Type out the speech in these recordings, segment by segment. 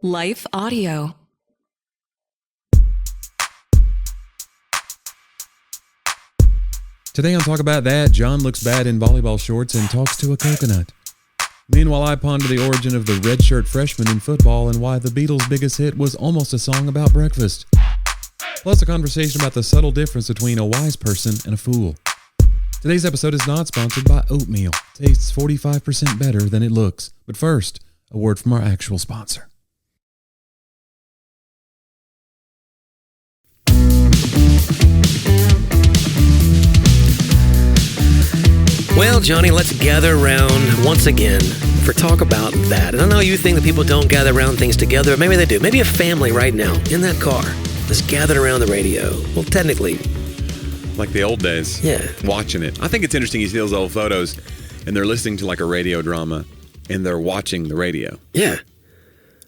Life Audio. Today on Talk About That, John looks bad in volleyball shorts and talks to a coconut. Meanwhile, I ponder the origin of the redshirt freshman in football and why the Beatles' biggest hit was almost a song about breakfast. Plus a conversation about the subtle difference between a wise person and a fool. Today's episode is not sponsored by oatmeal. Tastes 45% better than it looks. But first, a word from our actual sponsor. Well, Johnny, let's gather around once again for Talk About That. And I know you think that people don't gather around things together. Maybe they do. Maybe a family right now in that car is gathered around the radio. Well, technically. Like the old days. Yeah. Watching it. I think it's interesting you see those old photos and they're listening to like a radio drama and they're watching the radio. Yeah.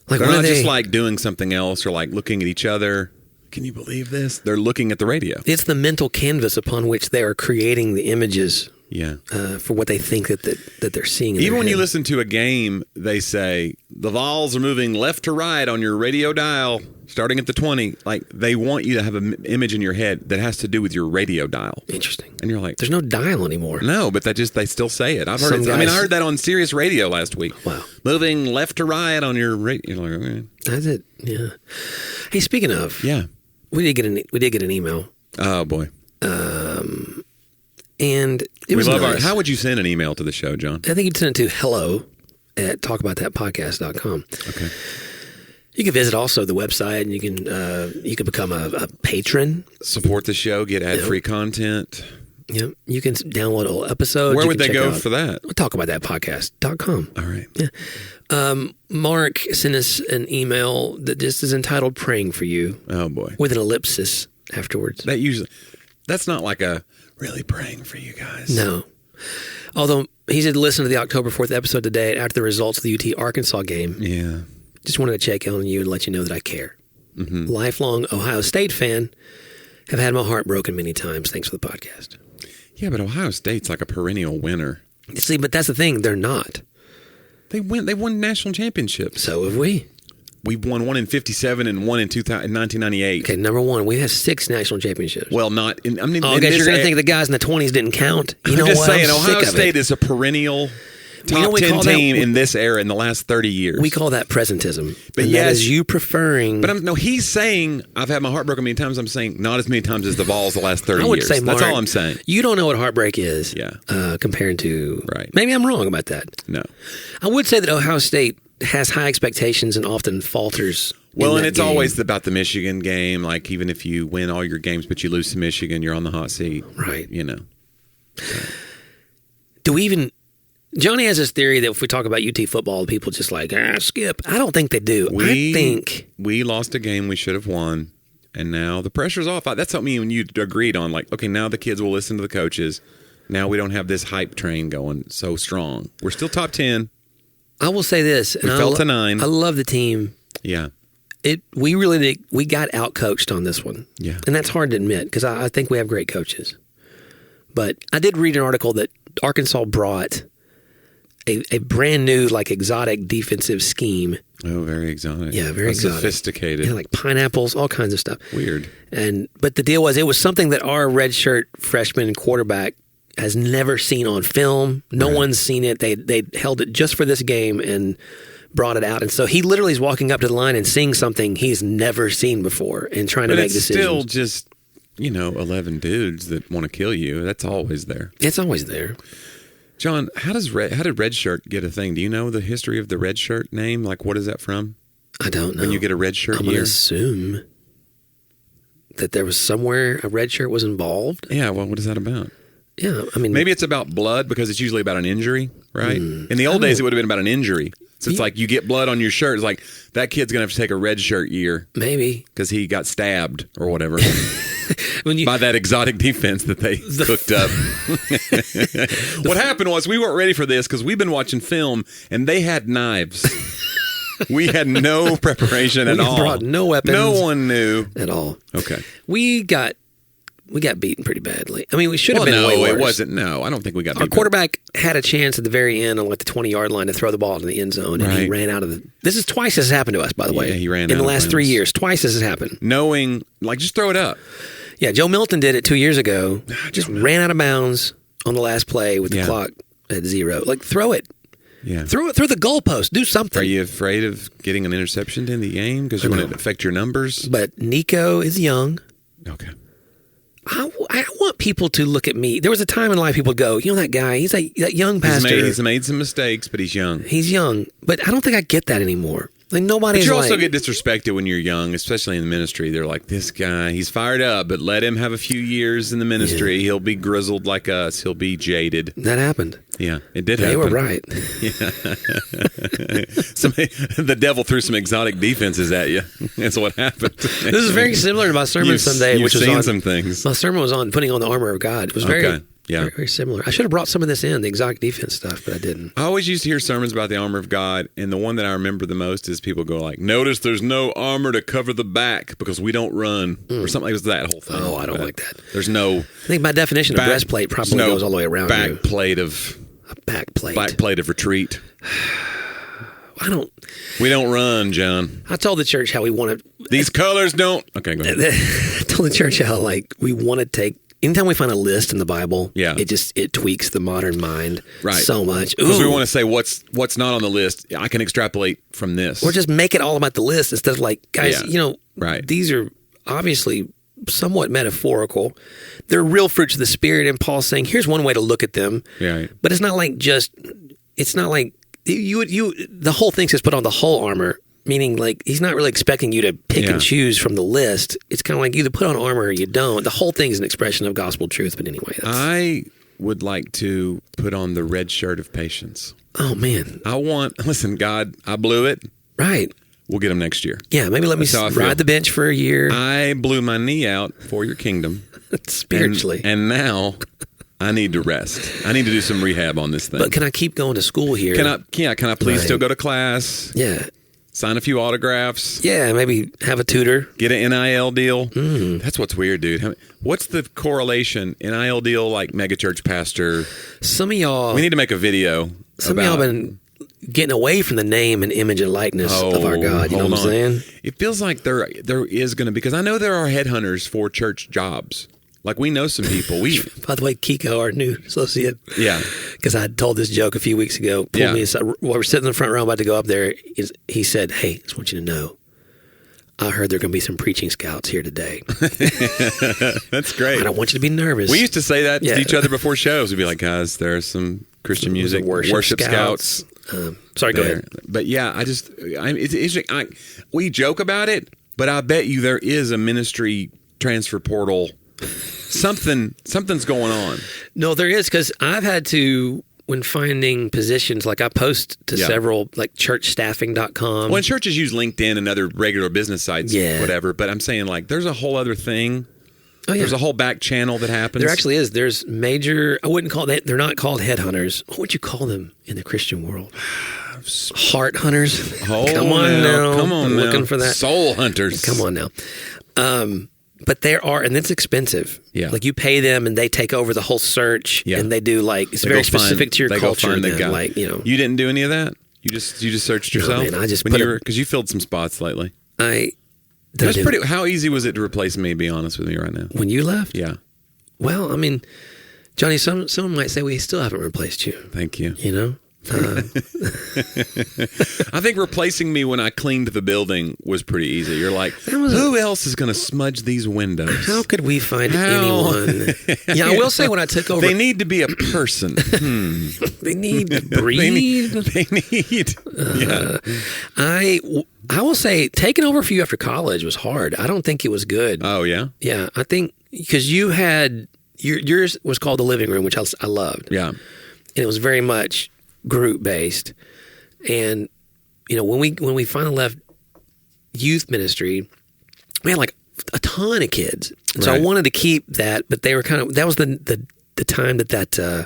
Like they're not just like doing something else or like looking at each other. Can you believe this? They're looking at the radio. It's the mental canvas upon which they are creating the images. Yeah, for what they think that they're seeing. Even when you listen to a game, they say the Vols are moving left to right on your radio dial, starting at the 20. Like they want you to have an image in your head that has to do with your radio dial. Interesting. And you're like, there's no dial anymore. No, but they still say it. I've heard. I heard that on Sirius Radio last week. Wow, moving left to right on your radio. You're like, okay. That's it. Yeah. Hey, speaking of, yeah, we did get an email. Oh boy. And it was nice. How would you send an email to the show, John? I think you'd send it to hello@talkaboutthatpodcast.com. Okay. You can visit also the website, and you can become a patron. Support the show, get ad-free content. Yep. You can download all episodes. Where would they go for that? Talkaboutthatpodcast.com. All right. Yeah. Mark sent us an email that just is entitled Praying for You. Oh, boy. With an ellipsis afterwards. That's not like a really praying for you guys. No. Although he said listen to the October 4th episode today after the results of the UT Arkansas game. Yeah. Just wanted to check in on you and let you know that I care. Mm-hmm. Lifelong Ohio State fan. Have had my heart broken many times. Thanks for the podcast. Yeah, but Ohio State's like a perennial winner. See, but that's the thing. They're not. They won national championships. So have we. We won one in 57 and one in 1998. Okay, number one, we have 6 national championships. Well, not in. I mean, I guess you're going to think the guys in the 20s didn't count. I'm just saying, Ohio State is a perennial top 10 team in this era in the last 30 years. We call that presentism. But yes, that is you preferring. But he's saying I've had my heart broken many times. I'm saying not as many times as the Vols the last 30 years. I would say, Mark, that's all I'm saying. You don't know what heartbreak is. Yeah. Compared to. Right. Maybe I'm wrong about that. No. I would say that Ohio State has high expectations and often falters. Well, and it's always about the Michigan game. Like, even if you win all your games, but you lose to Michigan, you're on the hot seat. Right. You know. So. Do we even... Johnny has this theory that if we talk about UT football, people just like, skip. I don't think they do. I think... We lost a game we should have won, and now the pressure's off. That's something me and you agreed on. Like, okay, now the kids will listen to the coaches. Now we don't have this hype train going so strong. We're still top 10. I will say this. We fell to 9. I love the team. Yeah. We really did. We got out-coached on this one. Yeah. And that's hard to admit because I think we have great coaches. But I did read an article that Arkansas brought a brand new, like, exotic defensive scheme. Oh, very exotic. Yeah, very exotic. Sophisticated. Yeah, like pineapples, all kinds of stuff. Weird. But the deal was it was something that our redshirt freshman quarterback has never seen on film. No one's seen it. They held it just for this game and brought it out. And so he literally is walking up to the line and seeing something he's never seen before and trying to make decisions. It's still just, 11 dudes that want to kill you. That's always there. It's always there. John, how did red shirt get a thing? Do you know the history of the red shirt name? Like, what is that from? I don't know. When you get a red shirt I'm going to assume that there was somewhere a red shirt was involved. Yeah, well, what is that about? Yeah, I mean... Maybe it's about blood because it's usually about an injury, right? In the old days, it would have been about an injury. So it's like you get blood on your shirt. It's like that kid's going to have to take a red shirt year. Maybe. Because he got stabbed or whatever. By that exotic defense that they cooked up. What happened was we weren't ready for this because we've been watching film and they had knives. We had no preparation at all. We brought no weapons. No one knew. At all. Okay. We got beaten pretty badly. I mean, we should have been way worse. No, it wasn't. No, I don't think we got beaten. Our quarterback had a chance at the very end on like the 20-yard line to throw the ball into the end zone, and he ran out of the. This is twice this has happened to us, by the way. Yeah, he ran in the last 3 years. Twice this has happened. Knowing, like, just throw it up. Yeah, Joe Milton did it 2 years ago. Just ran out of bounds on the last play with the clock at 0. Like, throw it. Yeah. Throw it through the goalpost. Do something. Are you afraid of getting an interception in the game because you want to affect your numbers? But Nico is young. Okay. I want people to look at me. There was a time in life people would go, that guy, he's that young pastor. He's made some mistakes, but he's young. He's young. But I don't think I get that anymore. Like nobody's. But you also get disrespected when you're young, especially in the ministry. They're like, this guy, he's fired up, but let him have a few years in the ministry. Yeah. He'll be grizzled like us. He'll be jaded. That happened. Yeah, it did happen. They were right. Yeah. The devil threw some exotic defenses at you. That's what happened. This is very similar to my sermon Sunday. You've seen some things. My sermon was on putting on the armor of God. It was very Yeah. Very similar. I should have brought some of this in, the exotic defense stuff, but I didn't. I always used to hear sermons about the armor of God, and the one that I remember the most is people go like, notice there's no armor to cover the back because we don't run, or something like that whole thing. Oh, I don't like that. There's no... I think by definition, a breastplate probably goes all the way around you. Backplate of... A backplate. Backplate of retreat. We don't run, John. I told the church how we want to... These colors don't... Okay, go ahead. I told the church how, we want to take... Anytime we find a list in the Bible, it tweaks the modern mind so much. Because we want to say what's not on the list. I can extrapolate from this. Or just make it all about the list instead of guys, these are obviously somewhat metaphorical. They're real fruits of the Spirit, and Paul's saying, here's one way to look at them. Yeah. But it's not like it's not like the whole thing says put on the whole armor. Meaning, he's not really expecting you to pick and choose from the list. It's kind of like you either put on armor or you don't. The whole thing is an expression of gospel truth. But anyway, I would like to put on the red shirt of patience. Oh, man. Listen, God, I blew it. Right. We'll get them next year. Yeah, maybe let me ride the bench for a year. I blew my knee out for your kingdom. Spiritually. And now... I need to rest. I need to do some rehab on this thing. But can I keep going to school here? Can I please still go to class? Yeah. Sign a few autographs. Yeah, maybe have a tutor. Get an NIL deal. That's what's weird, dude. What's the correlation? NIL deal, megachurch pastor. Some of y'all... We need to make a video. Some of y'all been getting away from the name and image and likeness of our God. You know what I'm saying? It feels like there is going to be... Because I know there are headhunters for church jobs. We know some people. By the way, Kiko, our new associate. Yeah. Because I told this joke a few weeks ago. Pulled me aside. While we're sitting in the front row about to go up there, he said, hey, I just want you to know, I heard there are going to be some preaching scouts here today. That's great. I don't want you to be nervous. We used to say that to each other before shows. We'd be like, guys, there are some Christian music worship scouts. Sorry, go ahead. But yeah, it's interesting. We joke about it, but I bet you there is a ministry transfer portal. Something's going on. No, there is, because I've had to, when finding positions, I post to several, churchstaffing.com. Well, and churches use LinkedIn and other regular business sites, whatever. But I'm saying, there's a whole other thing. Oh, yeah. There's a whole back channel that happens. There actually is. There's major, I wouldn't call that, they're not called headhunters. What would you call them in the Christian world? Heart hunters? Oh, come on now. Looking for that. Soul hunters. Come on now. But there are, and it's expensive. Yeah. You pay them and they take over the whole search, and they do it's very specific to your culture. You didn't do any of that? You just searched yourself? No, man, I just because you filled some spots lately. How easy was it to replace me, be honest with me right now? When you left? Yeah. Well, I mean, Johnny, someone might say we still haven't replaced you. Thank you. You know? I think replacing me when I cleaned the building was pretty easy. You're like, who else is going to smudge these windows? How could we find anyone? Yeah, I will say when I took over, they need to be a person. They need to breathe. They need. Yeah. I will say taking over for you after college was hard. I don't think it was good. Oh yeah. Yeah, I think because you had yours was called the living room, which I loved. Yeah, and it was very much group based, and when we finally left youth ministry, we had a ton of kids, and so I wanted to keep that, but they were that was the time that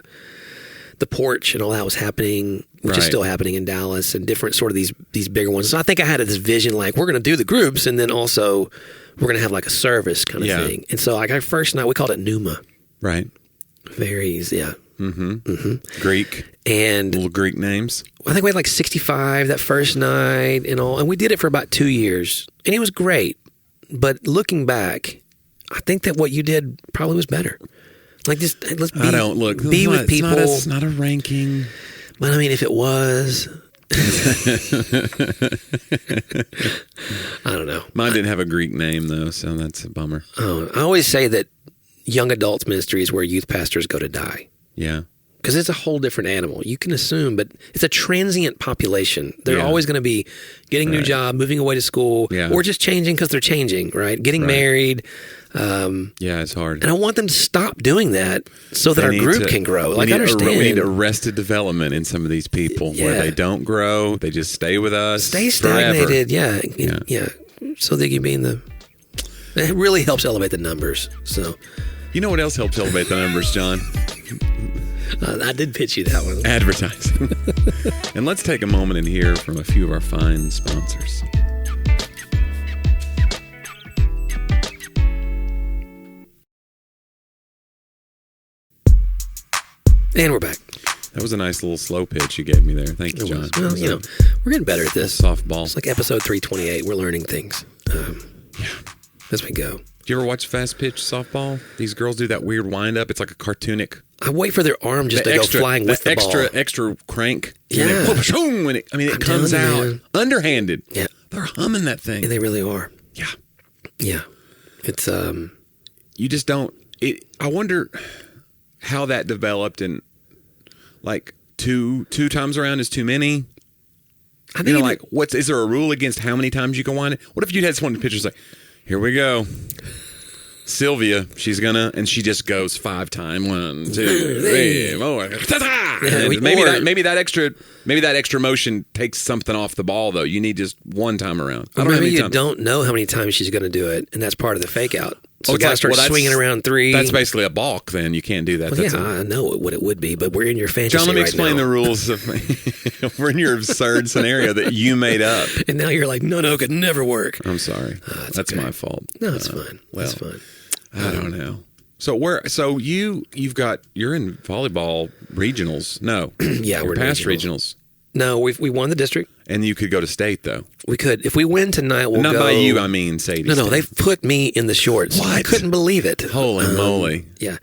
the porch and all that was happening, which is still happening in Dallas, and different sort of these bigger ones. So I think I had this vision like we're going to do the groups, and then also we're going to have like a service kind of thing. And so like our first night we called it Pneuma. Right. Very easy. Yeah. Greek. And little Greek names. I think we had like 65 that first night and all, and we did it for about 2 years, and it was great. But looking back, I think that what you did probably was better. Like just let's be, be with people. It's not a ranking. But I mean, if it was, I don't know. Mine didn't have a Greek name though, so that's a bummer. Oh, I always say that young adults ministry is where youth pastors go to die. Yeah. Because it's a whole different animal. You can assume, but it's a transient population. They're always going to be getting a new job, moving away to school, or just changing because they're changing, right? Getting married. It's hard. And I want them to stop doing that so that our group can grow. Like, understand. We need arrested development in some of these people where they don't grow. They just stay with us. Stay stagnated. Yeah. So they can be in the... It really helps elevate the numbers. So, you know what else helps elevate the numbers, John? I did pitch you that one. Advertising. And let's take a moment and hear from a few of our fine sponsors. And we're back. That was a nice little slow pitch you gave me there. Thank you, John. Well, we're getting better at this. Softball. It's like episode 328. We're learning things as we go. Do you ever watch fast pitch softball? These girls do that weird wind up. It's like a cartoonic. I wait for their arm just to go flying with the ball. Extra crank. Yeah. When it comes out. Man. Underhanded. Yeah. They're humming that thing. And they really are. Yeah. Yeah. It's you just don't. I wonder how that developed, and like two times around is too many. I think like is there a rule against how many times you can wind it? What if you had someone in pictures like, here we go, Sylvia, she's gonna, and she just goes 5 times. 1, 2, 3, 4. Maybe that extra motion takes something off the ball though. You need just one time around. Maybe you don't know how many times she's going to do it, and that's part of the fake out. So the guy starts swinging around 3. That's basically a balk. Then you can't do that. Well, I know what it would be, but we're in your fantasy. John, let me explain the rules. We're in your absurd scenario that you made up, and now you're like, no, it could never work. I'm sorry. That's my fault. No, it's fine. That's fine. I don't know. So you're in volleyball regionals? No. Yeah, we're past regionals. No, we won the district. And you could go to state, though. We could. If we win tonight, we'll go. Not by you, I mean Sadie. No, they've put me in the shorts. What? I couldn't believe it. Holy moly. Yeah.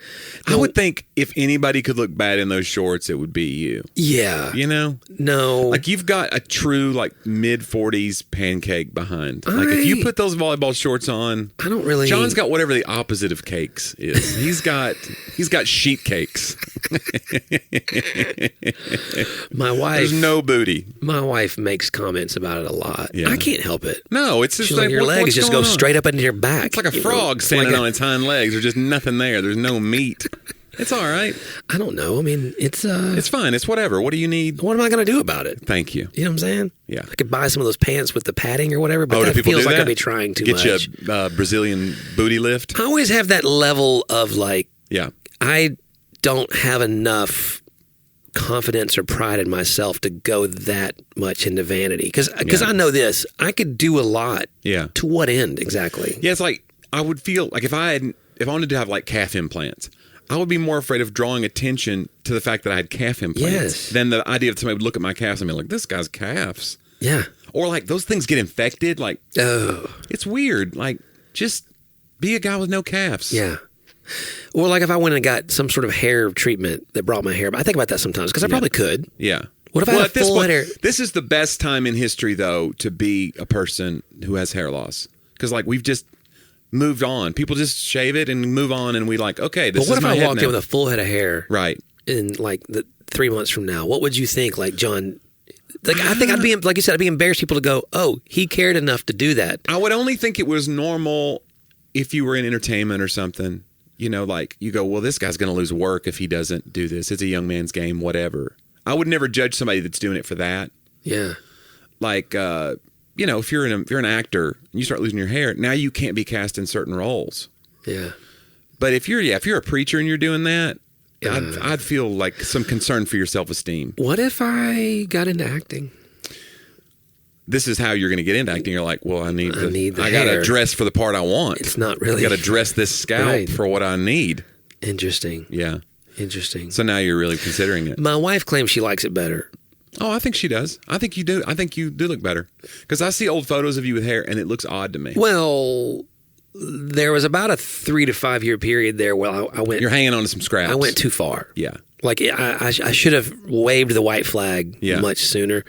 I would think if anybody could look bad in those shorts, it would be you. Yeah. You know? No. Like, you've got a true, like, mid-40s pancake behind. Like, if you put those volleyball shorts on... I don't really... John's got whatever the opposite of cakes is. He's got sheet cakes. My wife... There's no booty. My wife makes comments about it a lot. Yeah. I can't help it. No, it's just like your legs just go straight up into your back. It's like a frog standing on its hind legs. There's just nothing there. There's no meat. It's all right. I don't know. I mean, it's fine. It's whatever. What do you need? What am I going to do about it? Thank you. You know what I'm saying? Yeah. I could buy some of those pants with the padding or whatever, but that feels like I'd be trying too much. Get you a Brazilian booty lift? I always have that level of like, yeah, I don't have enough confidence or pride in myself to go that much into vanity. Because I know this. I could do a lot. Yeah. To what end exactly? Yeah, it's like I would feel like if I wanted to have like calf implants, I would be more afraid of drawing attention to the fact that I had calf implants than the idea of somebody would look at my calves and be like, this guy's calves. Yeah. Or like those things get infected. Like, it's weird. Like, just be a guy with no calves. Yeah. Or like if I went and got some sort of hair treatment that brought my hair back. I think about that sometimes because I probably could. Yeah. What if I had full head hair? This is the best time in history, though, to be a person who has hair loss. Because like we've just moved on. People just shave it and move on, and we like, okay, this is my head now. What if I walked in with a full head of hair? Right. In like 3 months from now, what would you think? Like, John, like I think I'd be, like you said, I'd be embarrassed people to go, oh, he cared enough to do that. I would only think it was normal if you were in entertainment or something. You know, like you go, well, this guy's going to lose work if he doesn't do this. It's a young man's game, whatever. I would never judge somebody that's doing it for that. Yeah. Like, you know, if you're an actor and you start losing your hair, now you can't be cast in certain roles. Yeah. But if you're a preacher and you're doing that, I'd feel like some concern for your self-esteem. What if I got into acting? This is how you're going to get into acting. You're like, well, I got hair. to dress for the part I want. It's not really. I got to dress this scalp for what I need. Interesting. Yeah. Interesting. So now you're really considering it. My wife claims she likes it better. Oh, I think she does. I think you do. I think you do look better. Because I see old photos of you with hair, and it looks odd to me. Well, there was about a 3 to 5 year period there where I went. You're hanging on to some scraps. I went too far. Yeah. Like I should have waved the white flag much sooner.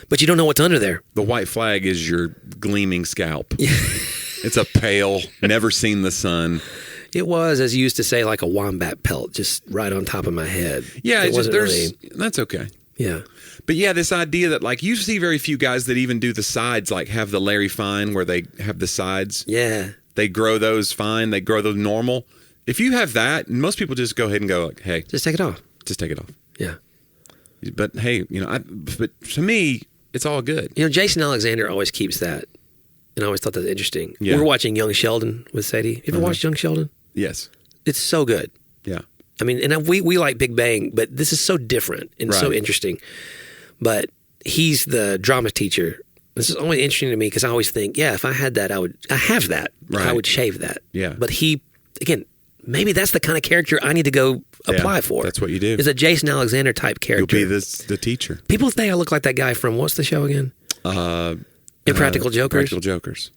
But you don't know what's under there. The white flag is your gleaming scalp. It's a pale, never seen the sun. It was, as you used to say, like a wombat pelt, just right on top of my head. Yeah, it wasn't really. That's okay. Yeah. But yeah, this idea that like you see very few guys that even do the sides, like have the Larry Fine where they have the sides. Yeah. They grow those fine. They grow those normal. If you have that, most people just go ahead and go like, hey. Just take it off. Just take it off. Yeah. But hey, but to me, it's all good. Jason Alexander always keeps that. And I always thought that was interesting. Yeah. We're watching Young Sheldon with Sadie. You ever watched Young Sheldon? Yes. It's so good. Yeah. I mean, and we like Big Bang, but this is so different and so interesting. But he's the drama teacher. This is only interesting to me because I always think, if I had that, I have that. Right. I would shave that. Yeah. But he, again, maybe that's the kind of character I need to go apply for. That's what you do. Is a Jason Alexander type character. You'll be the teacher. People think I look like that guy from, what's the show again? Impractical Jokers. Impractical Jokers.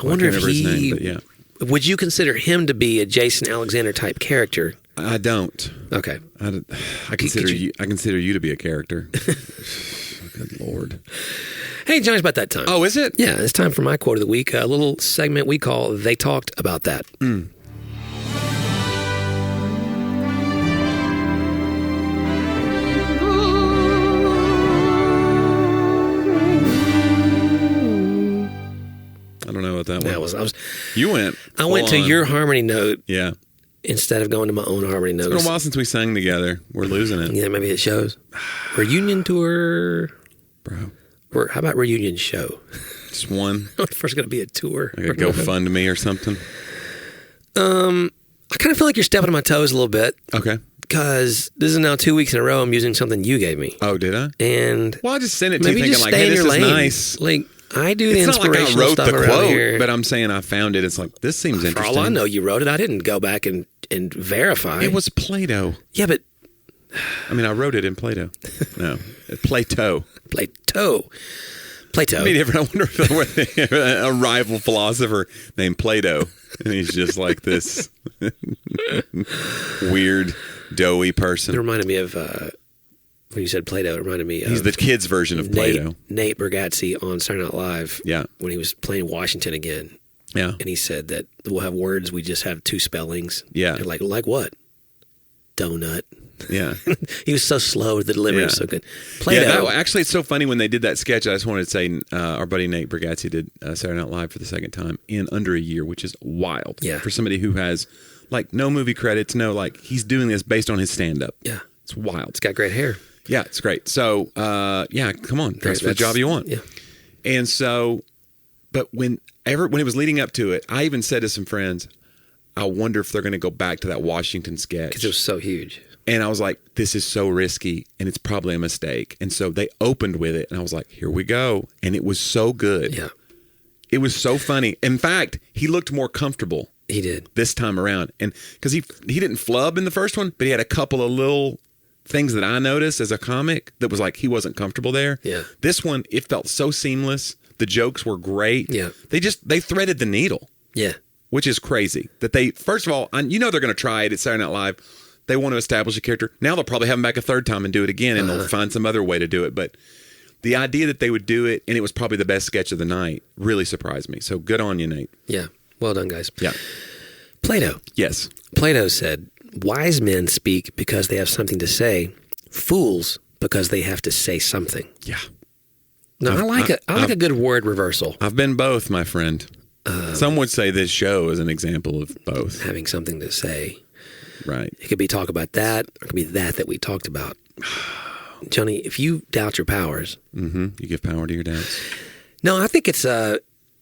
I wonder if his name, but yeah. Would you consider him to be a Jason Alexander type character? I don't. Okay. I consider you to be a character. Good Lord. Hey, Johnny, it's about that time. Oh, is it? Yeah, it's time for my quote of the week. A little segment we call They Talked About That. I don't know what that was. You went. I went to your harmony note. Yeah. Instead of going to my own harmony notes. It's been a while since we sang together. We're losing it. Yeah, maybe it shows. Reunion tour. Bro. Or how about reunion show? Just one. First going to be a tour. Like a GoFundMe or something. I kind of feel like you're stepping on my toes a little bit. Okay. Because this is now 2 weeks in a row I'm using something you gave me. Oh, did I? And well, I just sent it to you maybe thinking like, hey, this is nice. Like, I do the it's inspirational not like I wrote stuff the around quote, here. but I'm saying I found it. It's like, this seems interesting. For all I know, you wrote it. I didn't go back and verify. It was Play-Doh. Yeah, but... I mean, I wrote it in Play-Doh. No, Play-Doh. Play-Doh. I mean, I wonder if a rival philosopher named Play-Doh, and he's just like this weird, doughy person. It reminded me of... when you said Play-Doh, it reminded me of... He's the kid's version of Play-Doh. Nate Bargatze on Saturday Night Live. Yeah. When he was playing Washington again. Yeah. And he said that we'll have words, we just have 2 spellings. Yeah. And like what? Donut. Yeah. He was so slow. The delivery was so good. Play-Doh. Yeah, actually, it's so funny when they did that sketch. I just wanted to say our buddy Nate Bargatze did Saturday Night Live for the second time in under a year, which is wild. Yeah. For somebody who has like no movie credits, he's doing this based on his stand-up. Yeah. It's wild. It's got great hair. Yeah, it's great. So, come on. That's the job you want. Yeah. And so, but when it was leading up to it, I even said to some friends, I wonder if they're going to go back to that Washington sketch. Because it was so huge. And I was like, this is so risky, and it's probably a mistake. And so they opened with it, and I was like, here we go. And it was so good. Yeah. It was so funny. In fact, he looked more comfortable. He did. This time around. And because he didn't flub in the first one, but he had a couple of little things that I noticed as a comic that was like he wasn't comfortable there. Yeah. This one, it felt so seamless. The jokes were great. Yeah. They threaded the needle. Yeah. Which is crazy. That they, first of all, they're going to try it at Saturday Night Live. They want to establish a character. Now they'll probably have him back a third time and do it again, and they'll find some other way to do it. But the idea that they would do it, and it was probably the best sketch of the night, really surprised me. So good on you, Nate. Yeah. Well done, guys. Yeah. Plato. Yes. Plato said, wise men speak because they have something to say, fools because they have to say something. Yeah. No, I like a good word reversal. I've been both, my friend. Some would say this show is an example of both. Having something to say. Right. It could be talk about that, or it could be that we talked about. Johnny, if you doubt your powers. Mm-hmm. You give power to your doubts. No, I think it's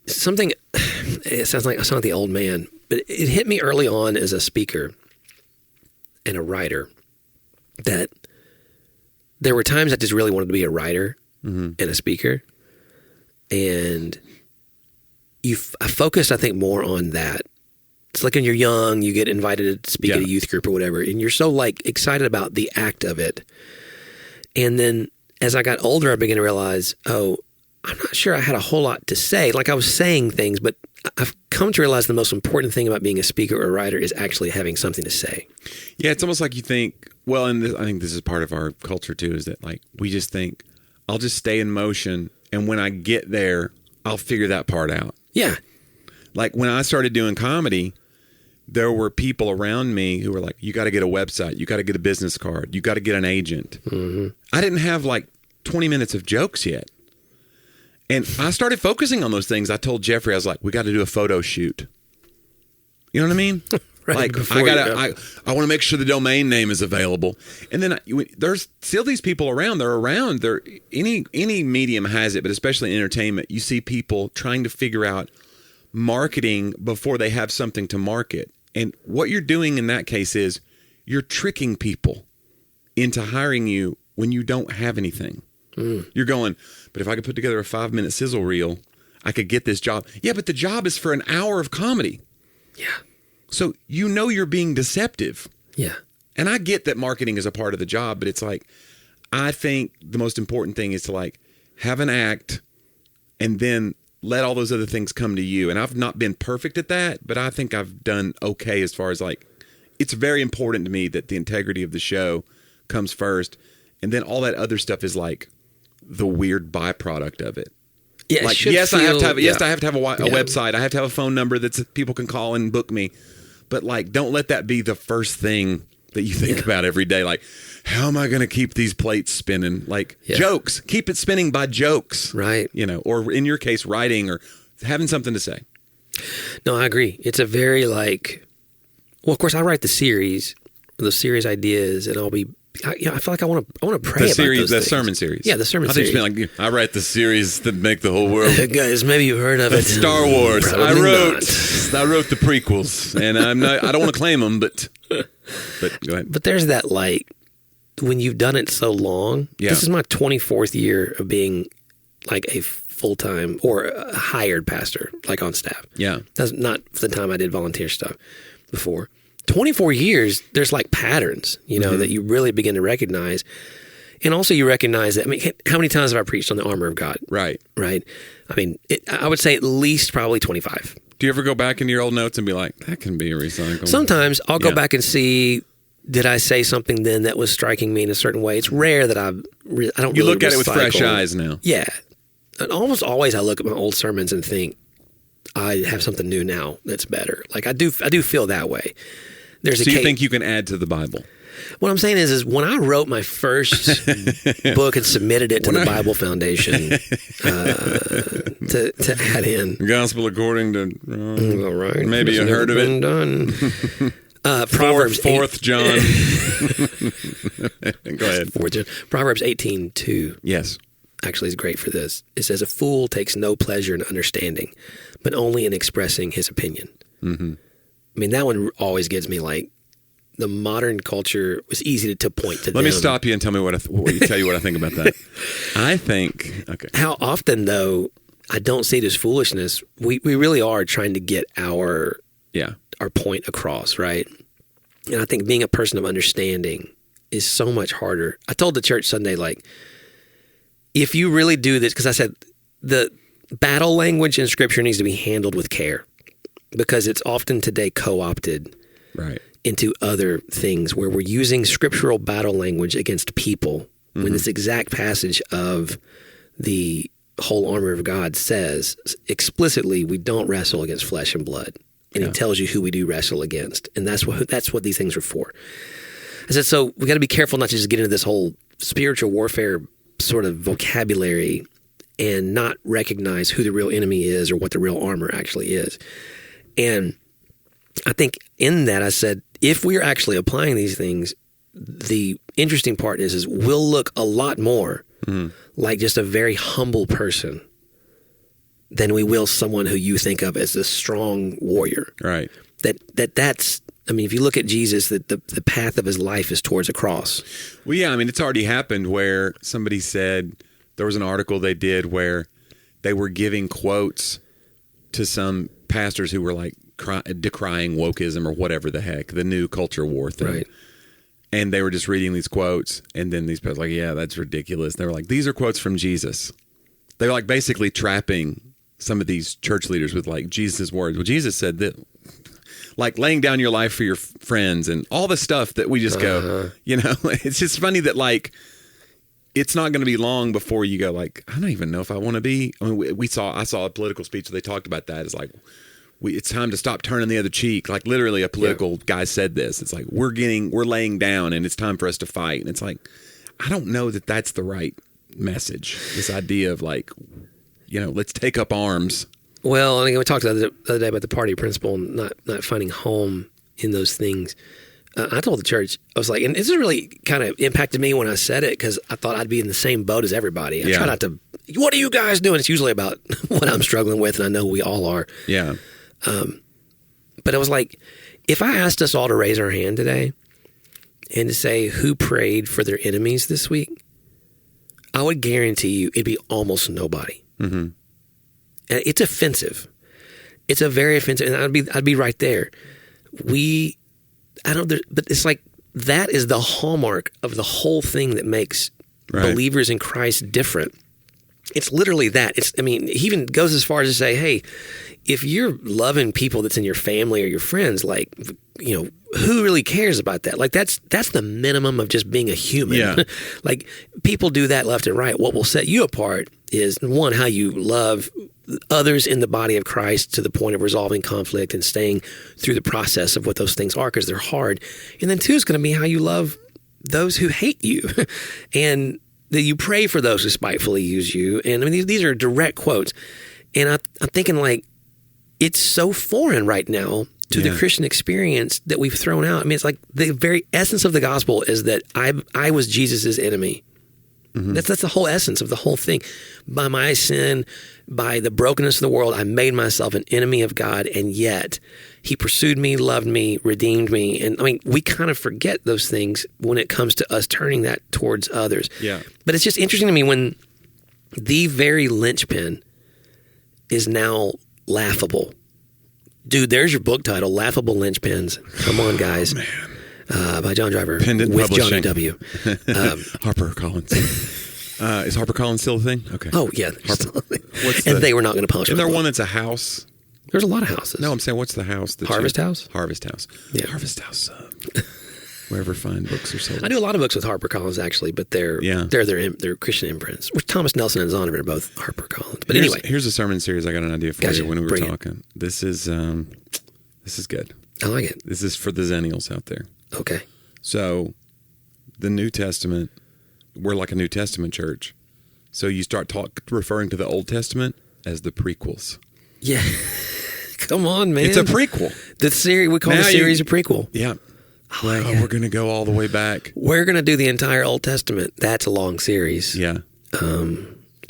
something, it sounds like I sound like the old man, but it hit me early on as a speaker and a writer. that there were times I just really wanted to be a writer and a speaker. And I focused, I think, more on that. It's like when you're young, you get invited to speak at a youth group or whatever, and you're so like excited about the act of it. And then as I got older, I began to realize, I'm not sure I had a whole lot to say. Like I was saying things, but I've come to realize the most important thing about being a speaker or a writer is actually having something to say. Yeah, it's almost like you think, well, and I think this is part of our culture too, is that like we just think, I'll just stay in motion, and when I get there, I'll figure that part out. Yeah. Like when I started doing comedy, there were people around me who were like, you got to get a website. You got to get a business card. You got to get an agent. Mm-hmm. I didn't have like 20 minutes of jokes yet. And I started focusing on those things. I told Jeffrey, I was like, we got to do a photo shoot. You know what I mean? Right, like I want to make sure the domain name is available. And then there's still these people around. They're around. Any medium has it, but especially in entertainment, you see people trying to figure out marketing before they have something to market. And what you're doing in that case is you're tricking people into hiring you when you don't have anything. You're going, but if I could put together a 5-minute sizzle reel, I could get this job. Yeah, but the job is for an hour of comedy. Yeah. So you're being deceptive. Yeah. And I get that marketing is a part of the job, but it's like, I think the most important thing is to like have an act and then let all those other things come to you. And I've not been perfect at that, but I think I've done okay as far as like, it's very important to me that the integrity of the show comes first. And then all that other stuff is like the weird byproduct of it. Yeah, like, I have to have a website. I have to have a phone number that people can call and book me. But like, don't let that be the first thing that you think about every day. Like, how am I going to keep these plates spinning? Like jokes, keep it spinning by jokes, right? You know, or in your case, writing or having something to say. No, I agree. It's a very like, well, of course, I write the series ideas, and I'll be. I feel like I want to pray about those things. Sermon series. Yeah, the sermon series. I think you mean like, I write the series that make the whole world. Guys, maybe you've heard of it. Star Wars. I wrote the prequels, and I don't want to claim them, but go ahead. But there's that like when you've done it so long. Yeah. This is my 24th year of being like a full-time or a hired pastor, like on staff. Yeah, that's not the time I did volunteer stuff before. 24 years, there's like patterns, you know, that you really begin to recognize. And also you recognize that, I mean, how many times have I preached on the armor of God? Right. Right. I mean, I would say at least probably 25. Do you ever go back into your old notes and be like, that can be recycled? Sometimes I'll go back and see, did I say something then that was striking me in a certain way? It's rare that I don't really You look at it with fresh eyes now. Yeah. And almost always I look at my old sermons and think, I have something new now that's better. Like I do feel that way. So you think you can add to the Bible? What I'm saying is when I wrote my first book and submitted it to the Bible Foundation to add in Gospel according to all right, maybe you heard of it. Done. Proverbs fourth John. Go ahead. Proverbs 18:2. Yes, actually is great for this. It says, "A fool takes no pleasure in understanding, but only in expressing his opinion." Mm-hmm. I mean, that one always gets me. Like the modern culture was easy to point to. Let me stop you and tell me what I think about that. I think how often though I don't see it as foolishness. We really are trying to get our point across, right? And I think being a person of understanding is so much harder. I told the church Sunday, like, if you really do this, because I said the battle language in Scripture needs to be handled with care. Because it's often today co-opted into other things where we're using scriptural battle language against people when this exact passage of the whole armor of God says explicitly we don't wrestle against flesh and blood. And he tells you who we do wrestle against. And that's what these things are for. I said, so we got to be careful not to just get into this whole spiritual warfare sort of vocabulary and not recognize who the real enemy is or what the real armor actually is. And I think in that I said, if we're actually applying these things, the interesting part is we'll look a lot more like just a very humble person than we will someone who you think of as a strong warrior. Right. That's I mean, if you look at Jesus, the path of his life is towards a cross. Well, yeah, I mean, it's already happened where somebody said, there was an article they did where they were giving quotes to some pastors who were like decrying wokeism or whatever the heck, the new culture war thing. Right. And they were just reading these quotes, and then these pastors were like, yeah, that's ridiculous. They were like, these are quotes from Jesus. They were like basically trapping some of these church leaders with like Jesus' words. Well, Jesus said that, like laying down your life for your friends and all the stuff that we just go, you know, it's just funny that like, it's not going to be long before you go like, I don't even know if I want to be. I mean, I saw a political speech where they talked about that. It's like, it's time to stop turning the other cheek. Like literally a political guy said this. It's like, we're laying down and it's time for us to fight. And it's like, I don't know that that's the right message. This idea of like, you know, let's take up arms. Well, I think we talked the other day about the party principle and not finding home in those things. I told the church, I was like, and this has really kind of impacted me when I said it because I thought I'd be in the same boat as everybody. I try not to, what are you guys doing? It's usually about what I'm struggling with, and I know we all are. Yeah. But it was like, if I asked us all to raise our hand today and to say who prayed for their enemies this week, I would guarantee you it'd be almost nobody. Mm-hmm. And it's offensive. It's a very offensive, and I'd be right there. But it's like that is the hallmark of the whole thing that makes believers in Christ different. It's literally that. He even goes as far as to say, hey, if you're loving people that's in your family or your friends, like, you know, who really cares about that? Like that's the minimum of just being a human. Yeah. Like people do that left and right. What will set you apart is one, how you love others in the body of Christ to the point of resolving conflict and staying through the process of what those things are because they're hard. And then two is going to be how you love those who hate you and that you pray for those who spitefully use you. And I mean, these are direct quotes. And I'm thinking like, it's so foreign right now to the Christian experience that we've thrown out. I mean, it's like the very essence of the gospel is that I was Jesus's enemy. Mm-hmm. That's the whole essence of the whole thing. By my sin, by the brokenness of the world, I made myself an enemy of God, and yet he pursued me, loved me, redeemed me. And I mean, we kind of forget those things when it comes to us turning that towards others. Yeah. But it's just interesting to me when the very linchpin is now laughable. Dude, there's your book title, Laughable Linchpins. Come on, guys. Oh, man. By John Driver Pendant with Publishing. Jonnie W. HarperCollins. Is HarperCollins still a thing? Okay. Oh, yeah. They were not going to publish it. Isn't there one that's a house? There's a lot of houses. No, I'm saying what's the house? Harvest House? Harvest House. Yeah. Harvest House. Wherever fine books are sold. I do a lot of books with HarperCollins, actually, but they're their Christian imprints. Which Thomas Nelson and Zondervan are both HarperCollins. But anyway. Here's a sermon series I got an idea for you when we were talking. This is good. I like it. This is for the Zennials out there. Okay. So, the New Testament, we're like a New Testament church. So you start referring to the Old Testament as the prequels. Yeah. Come on, man. It's a prequel. We call the series a prequel. Yeah. We're going to go all the way back. We're going to do the entire Old Testament. That's a long series. Yeah.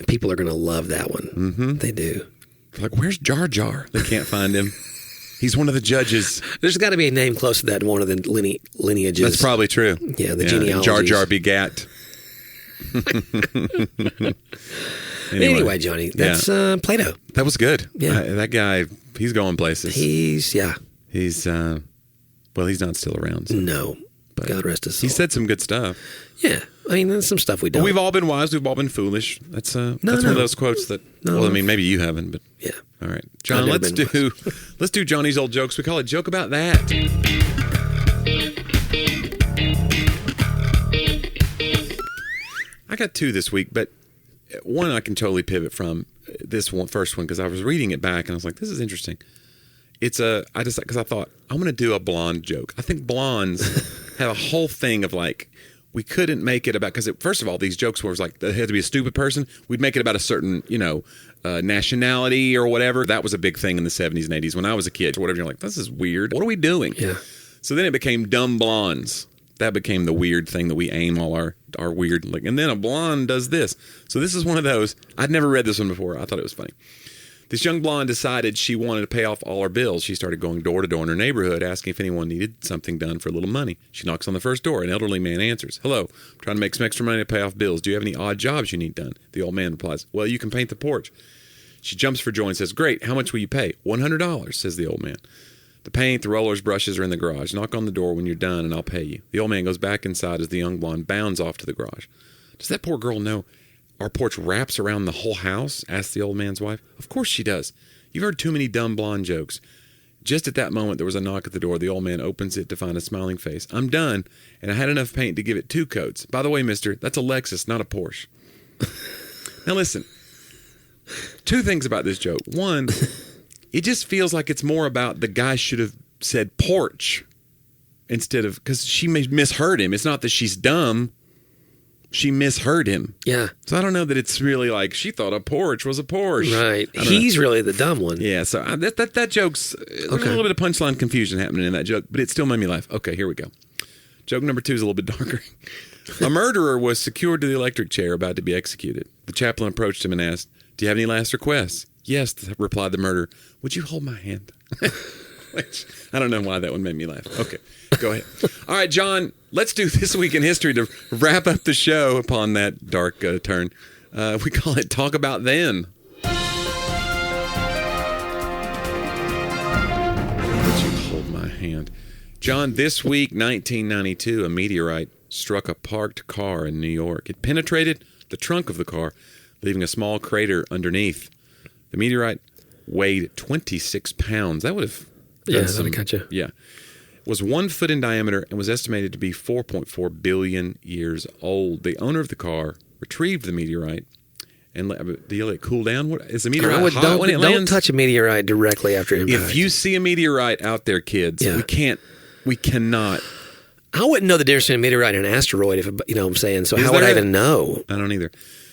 People are going to love that one. Mm-hmm. They do. They're like, where's Jar Jar? They can't find him. He's one of the judges. There's got to be a name close to that in one of the lineages. That's probably true. Yeah, the genealogies. Jar Jar begat. Anyway, Johnny, that's Plato. That was good. Yeah. That guy, he's going places. He's not still around. So. No. But God rest his soul. He said some good stuff. Yeah. I mean, there's some stuff we don't. But we've all been wise. We've all been foolish. That's one of those quotes that, maybe you haven't, but. Yeah. All right. John, let's do Johnny's old jokes. We call it Joke About That. I got two this week, but one I can totally pivot from this first one because I was reading it back and I was like, this is interesting. Because I thought, I'm going to do a blonde joke. I think blondes have a whole thing of like, we couldn't make it about, because first of all, these jokes were like, it had to be a stupid person. We'd make it about a certain, nationality or whatever. That was a big thing in the 70s and 80s when I was a kid or whatever. You're like, this is weird. What are we doing? Yeah. So then it became dumb blondes. That became the weird thing that we aim all our weird, like, and then a blonde does this. So this is one of those. I'd never read this one before. I thought it was funny. This young blonde decided she wanted to pay off all her bills. She started going door to door in her neighborhood, asking if anyone needed something done for a little money. She knocks on the first door. An elderly man answers. Hello, I'm trying to make some extra money to pay off bills. Do you have any odd jobs you need done? The old man replies, well, you can paint the porch. She jumps for joy and says, great, how much will you pay? $100, says the old man. The paint, the rollers, brushes are in the garage. Knock on the door when you're done and I'll pay you. The old man goes back inside as the young blonde bounds off to the garage. Does that poor girl know our porch wraps around the whole house? Asked the old man's wife. Of course she does. You've heard too many dumb blonde jokes. Just at that moment, there was a knock at the door. The old man opens it to find a smiling face. I'm done, and I had enough paint to give it 2 coats. By the way, mister, that's a Lexus, not a Porsche. Now listen, 2 things about this joke. One, it just feels like it's more about the guy should have said porch instead of, because she misheard him. It's not that she's dumb. She misheard him. Yeah. So I don't know that it's really like she thought a porch was a Porsche. Right. He's really the dumb one. Yeah. So that joke's there's a little bit of punchline confusion happening in that joke, but it still made me laugh. Okay, here we go. Joke number 2 is a little bit darker. A murderer was secured to the electric chair about to be executed. The chaplain approached him and asked, "Do you have any last requests?" "Yes," replied the murderer. "Would you hold my hand?" Which, I don't know why that one made me laugh. Okay, go ahead. All right, John, let's do This Week in History to wrap up the show upon that dark turn. We call it Talk About Then. Would you hold my hand? John, this week, 1992, a meteorite struck a parked car in New York. It penetrated the trunk of the car, leaving a small crater underneath. The meteorite weighed 26 pounds. That would have... Yeah, that would cut you. Yeah. Was 1 foot in diameter and was estimated to be 4.4 billion years old. The owner of the car retrieved the meteorite and do you let it cool down? What, is the meteorite hot when it lands? Don't touch a meteorite directly after impact. If you see a meteorite out there, kids, we cannot. I wouldn't know the difference between a meteorite and an asteroid, if you know what I'm saying. So how would I even know? I don't either.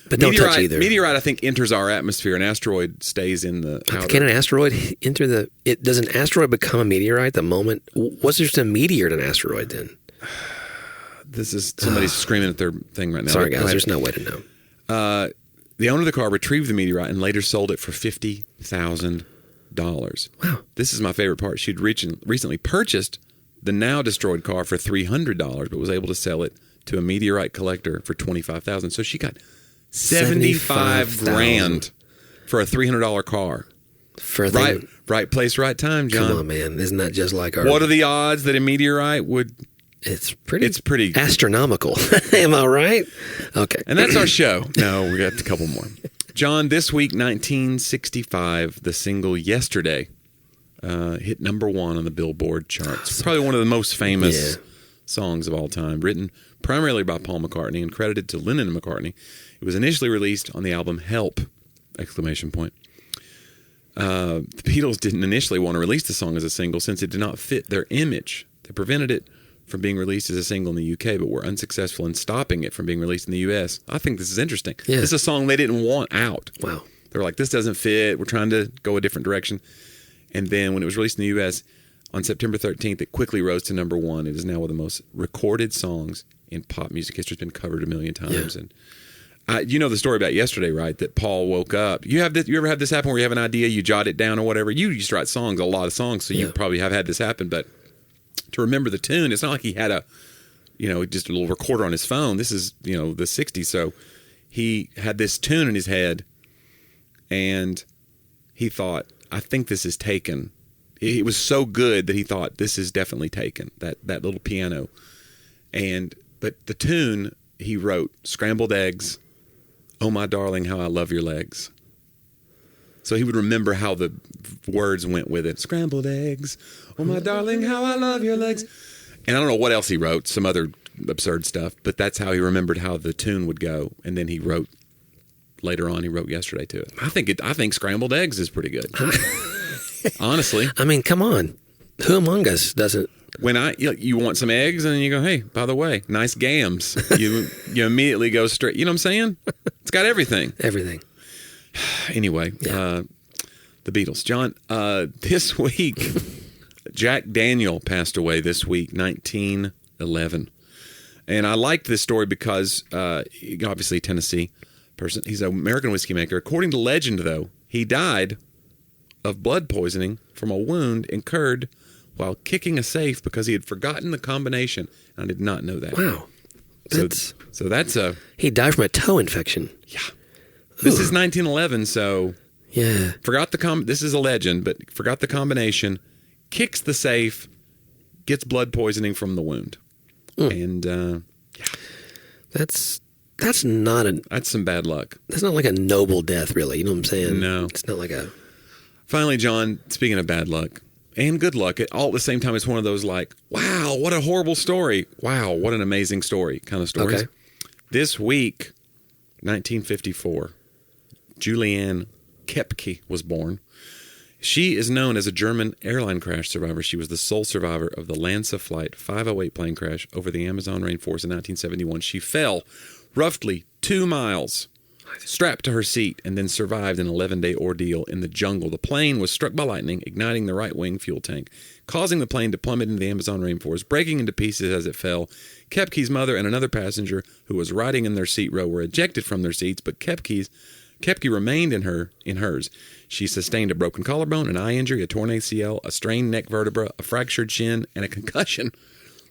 But don't touch either. Meteorite, I think, enters our atmosphere. An asteroid stays in the outer. Can an asteroid enter the... does an asteroid become a meteorite the moment... What's just a meteor to an asteroid then? This is... Somebody's screaming at their thing right now. Sorry, guys. There's no way to know. The owner of the car retrieved the meteorite and later sold it for $50,000. Wow. This is my favorite part. She'd recently purchased the now destroyed car for $300, but was able to sell it to a meteorite collector for $25,000. So she got... $75,000 for a $300 car. For right place, right time, John. Come on, man. Isn't that just like our... What are the odds that a meteorite would... It's pretty astronomical. Am I right? Okay. And that's our show. No, we got a couple more. John, this week, 1965, the single Yesterday hit number 1 on the Billboard charts. Probably one of the most famous songs of all time, written primarily by Paul McCartney and credited to Lennon and McCartney. It was initially released on the album Help! The Beatles didn't initially want to release the song as a single since it did not fit their image. They prevented it from being released as a single in the UK, but were unsuccessful in stopping it from being released in the US. I think this is interesting. Yeah. This is a song they didn't want out. Wow. They were like, this doesn't fit. We're trying to go a different direction. And then when it was released in the US on September 13th, it quickly rose to number 1. It is now one of the most recorded songs in pop music history. It's been covered a million times. Yeah. And you know the story about Yesterday, right? That Paul woke up. You ever have this happen where you have an idea, you jot it down or whatever? You used to write songs, a lot of songs, so you probably have had this happen. But to remember the tune, it's not like he had just a little recorder on his phone. This is, the 60s. So he had this tune in his head and he thought, I think this is taken. It was so good that he thought, this is definitely taken, that little piano. But the tune he wrote, Scrambled Eggs, Oh My Darling, How I Love Your Legs. So he would remember how the words went with it. Scrambled eggs, oh my darling, how I love your legs. And I don't know what else he wrote, some other absurd stuff, but that's how he remembered how the tune would go. And then later on, he wrote Yesterday to it. I think Scrambled Eggs is pretty good. Honestly. I mean, come on. Who among us doesn't? When you want some eggs and then you go, hey, by the way, nice gams. You immediately go straight. You know what I'm saying? It's got everything. Everything. Anyway, the Beatles. John, this week, Jack Daniel passed away this week, 1911. And I liked this story because, obviously, Tennessee person. He's an American whiskey maker. According to legend, though, he died of blood poisoning from a wound incurred while kicking a safe because he had forgotten the combination. I did not know that. Wow. So that's a... He died from a toe infection. Yeah. This is 1911, so... Yeah. Forgot the this is a legend, but forgot the combination, kicks the safe, gets blood poisoning from the wound. And, yeah. That's That's some bad luck. That's not like a noble death, really. You know what I'm saying? No. It's not like a... Finally, John, speaking of bad luck and good luck, all at the same time, it's one of those like, wow, what a horrible story. Wow, what an amazing story kind of stories. Okay. This week, 1954, Julianne Kepke was born. She is known as a German airline crash survivor. She was the sole survivor of the Lanza Flight 508 plane crash over the Amazon rainforest in 1971. She fell roughly 2 miles, strapped to her seat, and then survived an 11-day ordeal in the jungle. The plane was struck by lightning, igniting the right wing fuel tank, causing the plane to plummet into the Amazon rainforest, breaking into pieces as it fell. Kepke's mother and another passenger who was riding in their seat row were ejected from their seats, but Kepke remained in hers. She sustained a broken collarbone, an eye injury, a torn ACL, a strained neck vertebra, a fractured shin, and a concussion.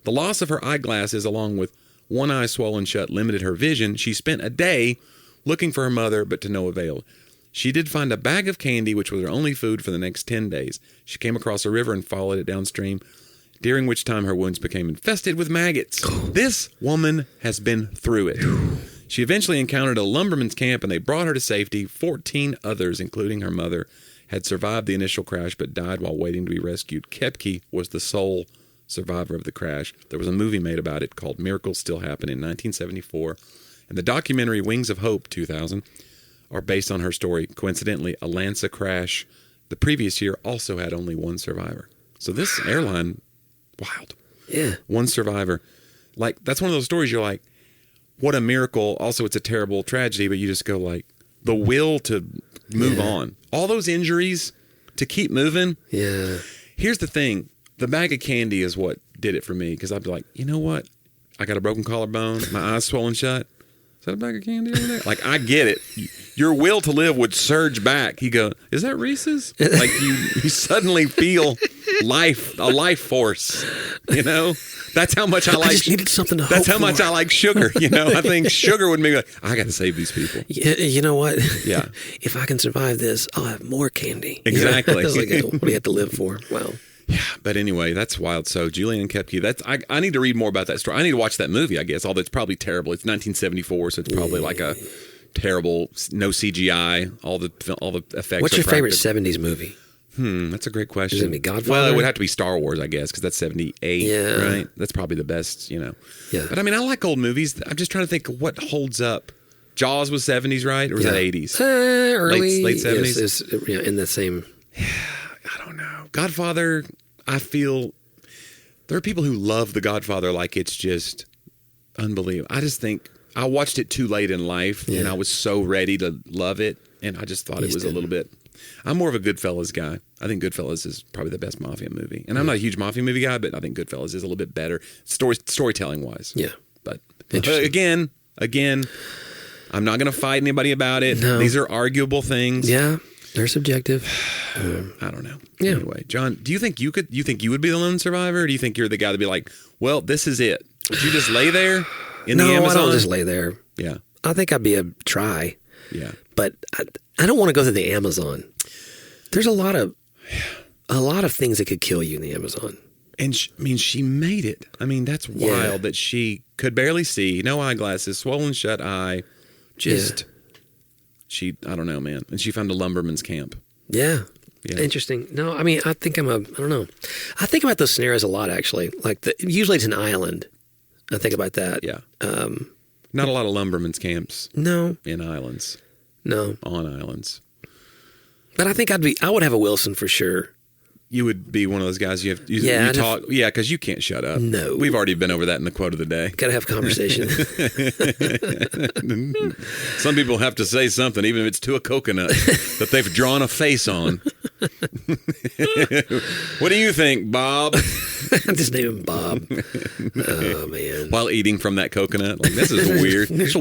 The loss of her eyeglasses, along with one eye swollen shut, limited her vision. She spent a day looking for her mother, but to no avail. She did find a bag of candy, which was her only food for the next 10 days. She came across a river and followed it downstream, during which time her wounds became infested with maggots. This woman has been through it. She eventually encountered a lumberman's camp, and they brought her to safety. 14 others, including her mother, had survived the initial crash but died while waiting to be rescued. Kepke was the sole survivor of the crash. There was a movie made about it called Miracles Still Happen in 1974, and the documentary Wings of Hope 2000 are based on her story. Coincidentally, a Lanza crash the previous year also had only one survivor. So this airline, wild. Yeah. One survivor. Like, that's one of those stories you're like, what a miracle. Also, it's a terrible tragedy, but you just go like, the will to move on. All those injuries to keep moving. Yeah. Here's the thing. The bag of candy is what did it for me, because I'd be like, you know what? I got a broken collarbone. My eyes swollen shut. Is that a bag of candy over there? Like, I get it. Your will to live would surge back. You go, is that Reese's? Like, you suddenly feel a life force, you know? That's how much I like. I just needed something to That's hope how much for. I like sugar, you know? I think sugar would be like, I got to save these people. You know what? Yeah. If I can survive this, I'll have more candy. Exactly. That's like, what do you have to live for? Wow. Yeah, but anyway, that's wild. So Julianne Kepke, I need to read more about that story. I need to watch that movie, I guess, although it's probably terrible. It's 1974, so it's probably like a terrible, no CGI, all the effects. What's are your favorite practical. 70s movie? That's a great question. Is it gonna be Godfather? Well, it would have to be Star Wars, I guess, because that's 78, Yeah. right? That's probably the best, you know. Yeah. But I mean, I like old movies. I'm just trying to think of what holds up. Jaws was 70s, right? Or was that 80s? Early. Late 70s? Is in the same... I don't know. Godfather, I feel there are people who love The Godfather like it's just unbelievable. I just think I watched it too late in life, and I was so ready to love it, and I just thought it was a little bit. I'm more of a Goodfellas guy. I think Goodfellas is probably the best mafia movie, and I'm not a huge mafia movie guy, but I think Goodfellas is a little bit better storytelling wise. Yeah, but again, I'm not going to fight anybody about it. No. These are arguable things. Yeah. They're subjective. I don't know. Yeah. Anyway, John, do you think you would be the lone survivor? Or do you think you're the guy to be like, well, this is it? Would you just lay there in the Amazon? No, I don't just lay there. Yeah. I think I'd be a try. Yeah. But I don't want to go to the Amazon. There's a lot of things that could kill you in the Amazon. And she made it. I mean, that's wild that she could barely see, no eyeglasses, swollen shut eye, just... I don't know, man. And she found a lumberman's camp. Yeah. Interesting. No, I mean, I don't know. I think about those scenarios a lot, actually. Like, usually it's an island. I think about that. Yeah. Not a lot of lumberman's camps. No. In islands. No. On islands. But I think I would have a Wilson for sure. You would be one of those guys you talk. Yeah, because you can't shut up. No. We've already been over that in the quote of the day. Got to have conversation. Some people have to say something, even if it's to a coconut that they've drawn a face on. What do you think, Bob? Just name him Bob. Oh, man. While eating from that coconut. Like, this is weird. It's a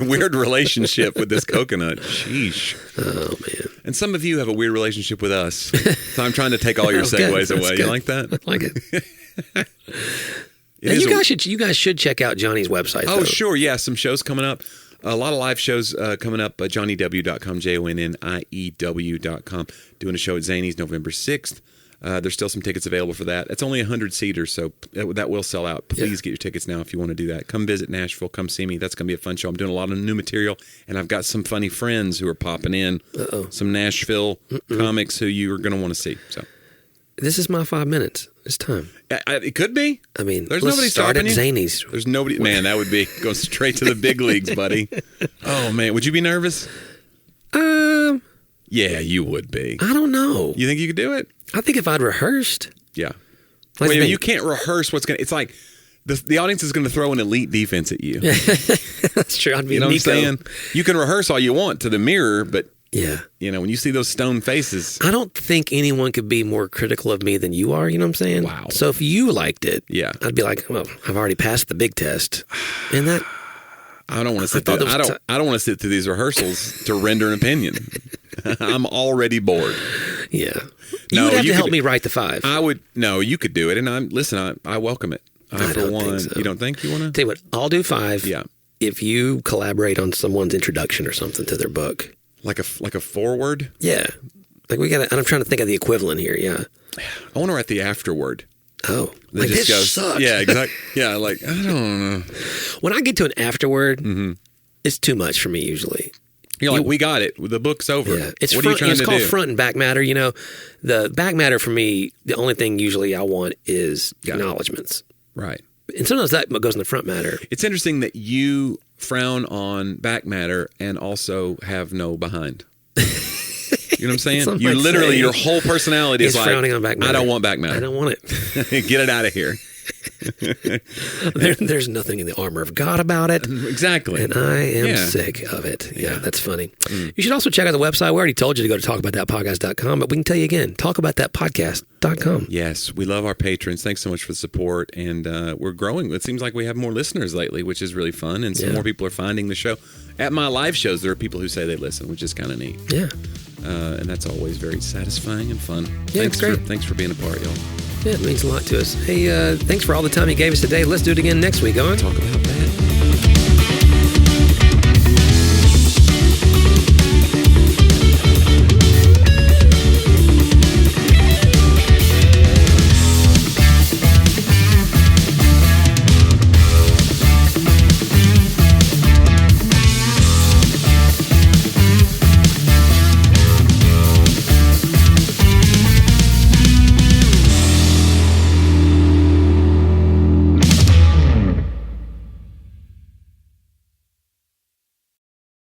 weird relationship with this coconut. Sheesh. Oh, man. And some of you have a weird relationship with us. So I'm trying to take all your segues away. You like that? I like it. You guys should check out Johnny's website, though. Oh, sure. Yeah, some shows coming up. A lot of live shows coming up. JonnieW.com, JonnieW.com. Doing a show at Zany's November 6th. There's still some tickets available for that. It's only 100 seaters, so that will sell out. Please get your tickets now if you want to do that. Come visit Nashville. Come see me. That's going to be a fun show. I'm doing a lot of new material, and I've got some funny friends who are popping in. Some Nashville comics who you are going to want to see. So this is my 5 minutes. It's time. It could be. I mean, there's nobody stopping you. Zany's. There's nobody. Man, that would be going straight to the big leagues, buddy. Oh man, would you be nervous? Yeah, you would be. I don't know. You think you could do it? I think if I'd rehearsed. Yeah. Wait, you can't rehearse what's going to... It's like the audience is going to throw an elite defense at you. That's true. I'd be what I'm saying? You can rehearse all you want to the mirror, but... Yeah. When you see those stone faces... I don't think anyone could be more critical of me than you are, you know what I'm saying? Wow. So if you liked it, I'd be like, well, I've already passed the big test. And that... I don't want to sit through... I don't want to sit through these rehearsals to render an opinion. I'm already bored. Yeah. You would have to help me write the 5. I would. No, you could do it. And I welcome it. I for one. Think so. You don't think you want to? Tell you what, I'll do 5. Yeah. If you collaborate on someone's introduction or something to their book. Like a foreword? Yeah. Like I'm trying to think of the equivalent here. Yeah. I want to write the afterword. Oh, that just goes, sucks. Yeah, exactly. Yeah, like, I don't know. When I get to an afterword, it's too much for me usually. You're like, we got it. The book's over. Yeah. It's called front and back matter. The back matter for me, the only thing usually I want is acknowledgments. Right. And sometimes that goes in the front matter. It's interesting that you frown on back matter and also have no behind. You know what I'm saying? You literally, your whole personality is like, frowning on back matter. I don't want back matter. I don't want it. Get it out of here. There's nothing in the armor of God about it. Exactly. And I am sick of it. Yeah, that's funny. You should also check out the website. We already told you to go to talkaboutthatpodcast.com, but we can tell you again, talkaboutthatpodcast.com. Yes, we love our patrons. Thanks so much for the support. And we're growing. It seems like we have more listeners lately, which is really fun. And some more people are finding the show. At my live shows, there are people who say they listen, which is kind of neat. Yeah. And that's always very satisfying and fun. Yeah, it's great. Thanks for being a part, y'all. Yeah, it means a lot to us. Hey, thanks for all the time you gave us today. Let's do it again next week, on Talk About That.